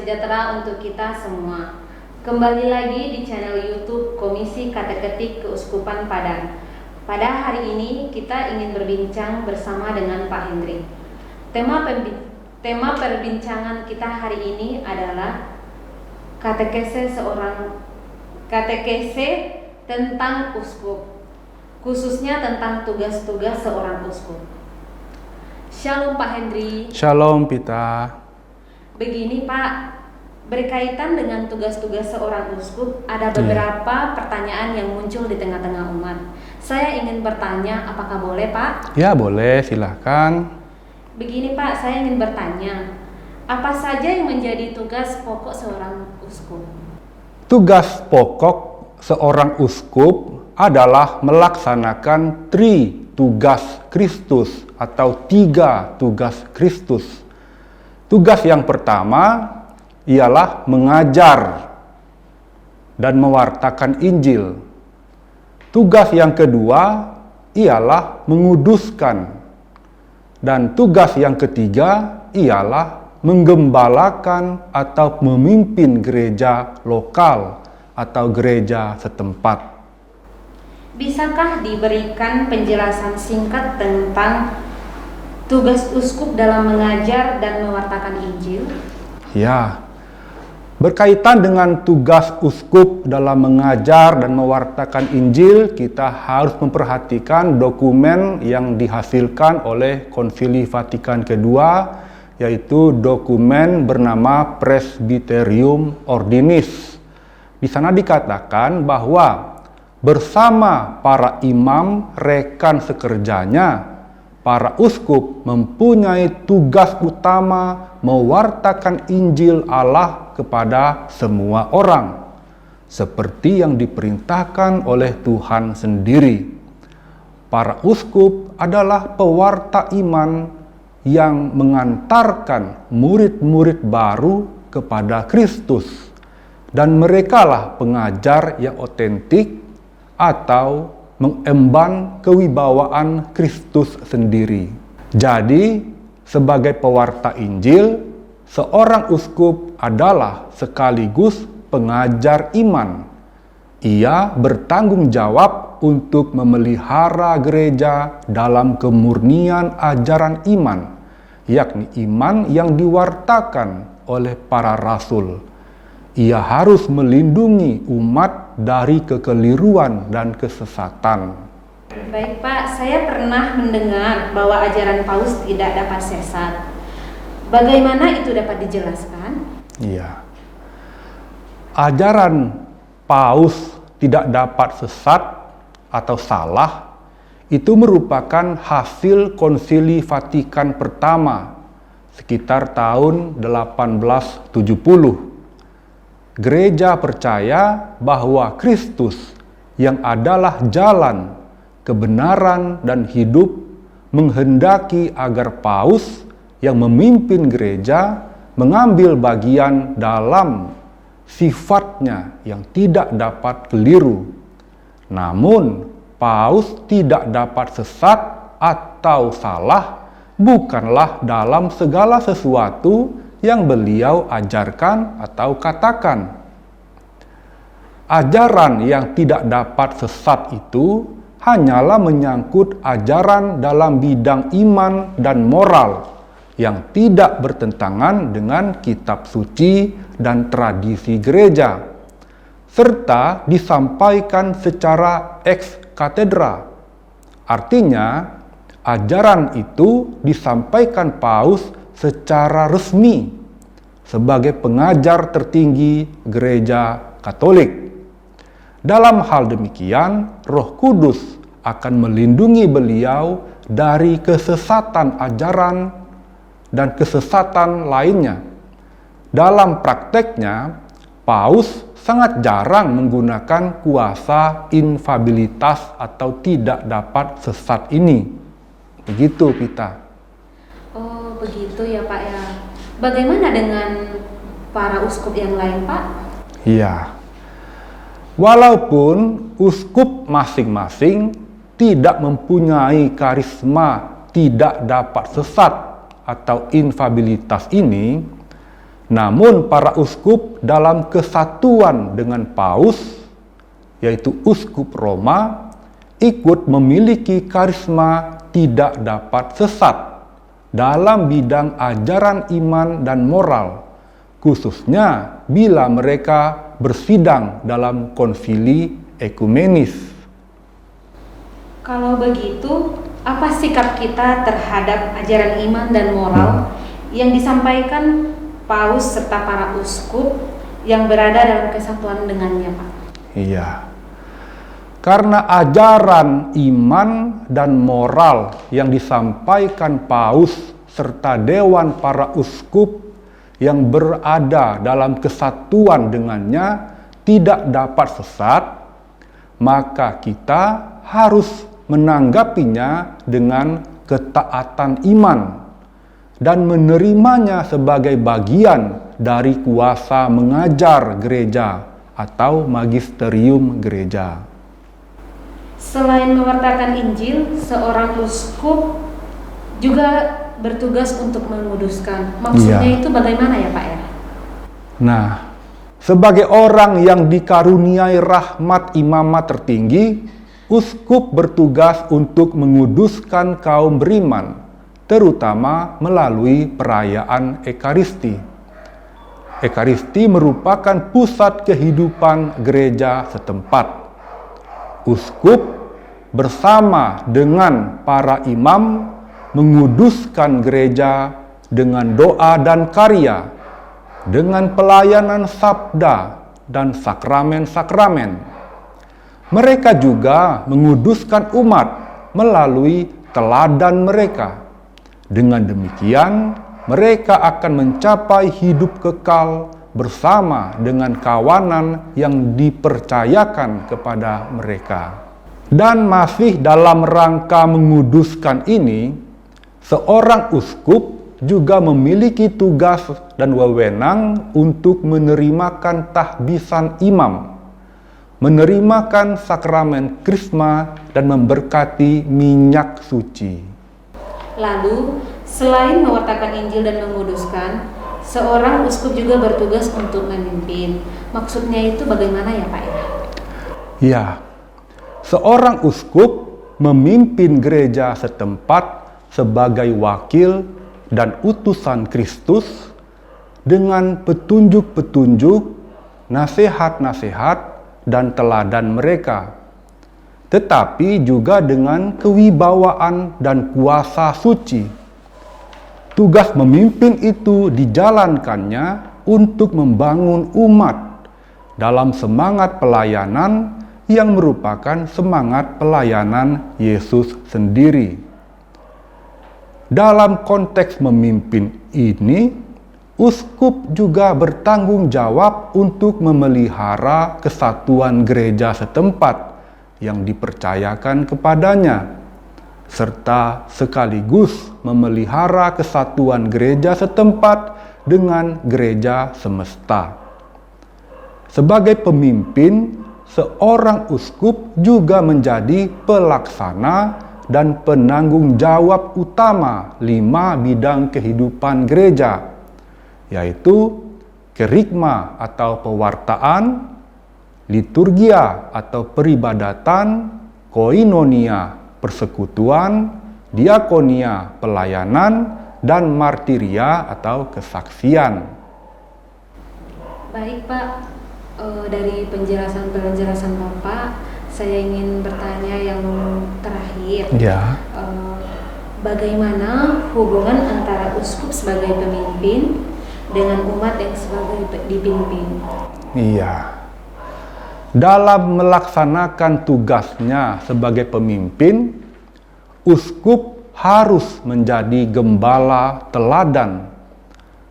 sejahtera untuk kita semua. Kembali lagi di channel YouTube Komisi Kateketik Keuskupan Padang. Pada hari ini kita ingin berbincang bersama dengan Pak Hendri. Tema perbincangan kita hari ini adalah katekese tentang uskup, khususnya tentang tugas-tugas seorang uskup. Shalom Pak Hendri. Shalom Pita. Begini Pak, berkaitan dengan tugas-tugas seorang uskup, ada beberapa pertanyaan yang muncul di tengah-tengah umat. Saya ingin bertanya, apakah boleh Pak? Ya boleh, silahkan. Begini Pak, saya ingin bertanya, apa saja yang menjadi tugas pokok seorang uskup? Tugas pokok seorang uskup adalah melaksanakan tugas Kristus atau 3 tugas Kristus. Tugas yang pertama ialah mengajar dan mewartakan Injil. Tugas yang kedua ialah menguduskan. Dan tugas yang ketiga ialah menggembalakan atau memimpin gereja lokal atau gereja setempat. Bisakah diberikan penjelasan singkat tentang tugas uskup dalam mengajar dan mewartakan Injil? Ya, berkaitan dengan tugas uskup dalam mengajar dan mewartakan Injil, kita harus memperhatikan dokumen yang dihasilkan oleh Konsili Vatikan II, yaitu dokumen bernama Presbyterium Ordinis. Di sana dikatakan bahwa bersama para imam rekan sekerjanya, para uskup mempunyai tugas utama mewartakan Injil Allah kepada semua orang, seperti yang diperintahkan oleh Tuhan sendiri. Para uskup adalah pewarta iman yang mengantarkan murid-murid baru kepada Kristus, dan merekalah pengajar yang otentik atau mengemban kewibawaan Kristus sendiri. Jadi, sebagai pewarta Injil, seorang uskup adalah sekaligus pengajar iman. Ia bertanggung jawab untuk memelihara gereja dalam kemurnian ajaran iman, yakni iman yang diwartakan oleh para rasul. Ia harus melindungi umat dari kekeliruan dan kesesatan. Baik Pak, saya pernah mendengar bahwa ajaran Paus tidak dapat sesat. Bagaimana itu dapat dijelaskan? Iya. Ajaran Paus tidak dapat sesat atau salah itu merupakan hasil Konsili Vatikan pertama sekitar tahun 1870. Gereja percaya bahwa Kristus yang adalah jalan, kebenaran, dan hidup menghendaki agar Paus yang memimpin gereja mengambil bagian dalam sifatnya yang tidak dapat keliru. Namun, Paus tidak dapat sesat atau salah bukanlah dalam segala sesuatu yang beliau ajarkan atau katakan. Ajaran yang tidak dapat sesat itu hanyalah menyangkut ajaran dalam bidang iman dan moral yang tidak bertentangan dengan kitab suci dan tradisi gereja, serta disampaikan secara ex cathedra. Artinya, ajaran itu disampaikan Paus secara resmi sebagai pengajar tertinggi gereja Katolik. Dalam hal demikian, Roh Kudus akan melindungi beliau dari kesesatan ajaran dan kesesatan lainnya. Dalam prakteknya, Paus sangat jarang menggunakan kuasa infabilitas atau tidak dapat sesat ini. Begitu, Pita. Oh, begitu ya Pak ya. Bagaimana dengan para uskup yang lain Pak? Iya. Walaupun uskup masing-masing tidak mempunyai karisma tidak dapat sesat atau infabilitas ini, Namun para uskup dalam kesatuan dengan paus, yaitu uskup Roma, ikut memiliki karisma tidak dapat sesat dalam bidang ajaran iman dan moral, khususnya bila mereka bersidang dalam konsili ekumenis. Kalau begitu, apa sikap kita terhadap ajaran iman dan moral yang disampaikan paus serta para uskup yang berada dalam kesatuan dengannya, Pak? Iya. Karena ajaran iman dan moral yang disampaikan paus serta dewan para uskup yang berada dalam kesatuan dengannya tidak dapat sesat, maka kita harus menanggapinya dengan ketaatan iman dan menerimanya sebagai bagian dari kuasa mengajar gereja atau magisterium gereja. Selain mewartakan Injil, seorang uskup juga bertugas untuk menguduskan. Maksudnya itu bagaimana ya, Pak ya? Nah, sebagai orang yang dikaruniai rahmat imamat tertinggi, uskup bertugas untuk menguduskan kaum beriman, terutama melalui perayaan Ekaristi. Ekaristi merupakan pusat kehidupan gereja setempat. Uskup bersama dengan para imam menguduskan gereja dengan doa dan karya, dengan pelayanan sabda dan sakramen-sakramen. Mereka juga menguduskan umat melalui teladan mereka. Dengan demikian, mereka akan mencapai hidup kekal bersama dengan kawanan yang dipercayakan kepada mereka. Dan masih dalam rangka menguduskan ini, seorang uskup juga memiliki tugas dan wewenang untuk menerimakan tahbisan imam, menerimakan sakramen krisma, dan memberkati minyak suci. Lalu, selain mewartakan Injil dan menguduskan, seorang uskup juga bertugas untuk memimpin. Maksudnya itu bagaimana ya, Pak ya? Ya, seorang uskup memimpin gereja setempat sebagai wakil dan utusan Kristus dengan petunjuk-petunjuk, nasihat-nasihat, dan teladan mereka, tetapi juga dengan kewibawaan dan kuasa suci. Tugas memimpin itu dijalankannya untuk membangun umat dalam semangat pelayanan yang merupakan semangat pelayanan Yesus sendiri. Dalam konteks memimpin ini, uskup juga bertanggung jawab untuk memelihara kesatuan gereja setempat yang dipercayakan kepadanya, serta sekaligus memelihara kesatuan gereja setempat dengan gereja semesta. Sebagai pemimpin, seorang uskup juga menjadi pelaksana dan penanggung jawab utama 5 bidang kehidupan gereja, yaitu kerigma atau pewartaan, liturgia atau peribadatan, koinonia persekutuan, diakonia pelayanan, dan martiria atau kesaksian. Baik Pak, dari penjelasan Bapak, saya ingin bertanya yang terakhir. Ya. Bagaimana hubungan antara uskup sebagai pemimpin dengan umat yang sebagai dipimpin? Iya. Dalam melaksanakan tugasnya sebagai pemimpin, uskup harus menjadi gembala teladan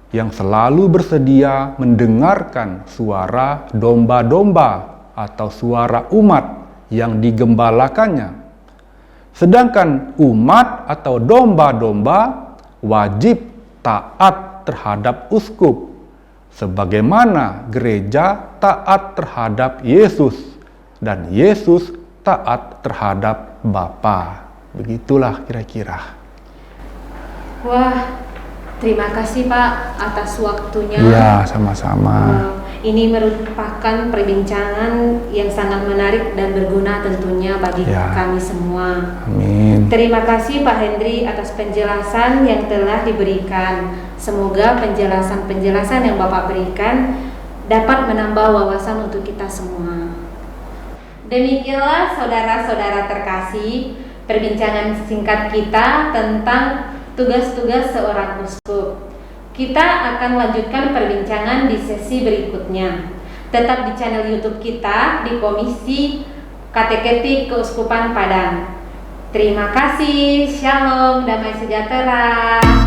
yang selalu bersedia mendengarkan suara domba-domba atau suara umat yang digembalakannya. Sedangkan umat atau domba-domba wajib taat terhadap uskup, sebagaimana gereja taat terhadap Yesus dan Yesus taat terhadap Bapa. Begitulah kira-kira. Wah, Terima kasih Pak atas waktunya. Iya, sama-sama. Ini merupakan perbincangan yang sangat menarik dan berguna tentunya bagi Ya. kami semua. Amin. Terima kasih Pak Hendri atas penjelasan yang telah diberikan. Semoga penjelasan-penjelasan yang Bapak berikan dapat menambah wawasan untuk kita semua. Demikianlah saudara-saudara terkasih, perbincangan singkat kita tentang tugas-tugas seorang uskup. Kita akan lanjutkan perbincangan di sesi berikutnya. Tetap di channel YouTube kita di Komisi Kateketik Keuskupan Padang. Terima kasih, Shalom, damai sejahtera.